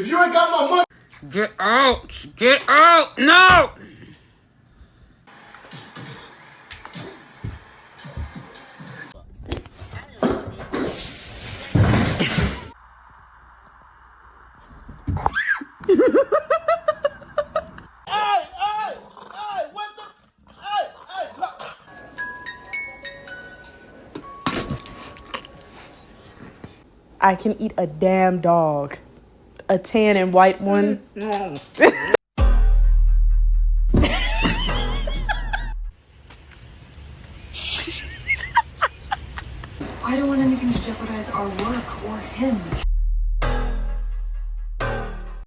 If you ain't got my money. Get out! Get out! No! I can eat a damn dog. A tan and white one. I don't want anything to jeopardize our work or him.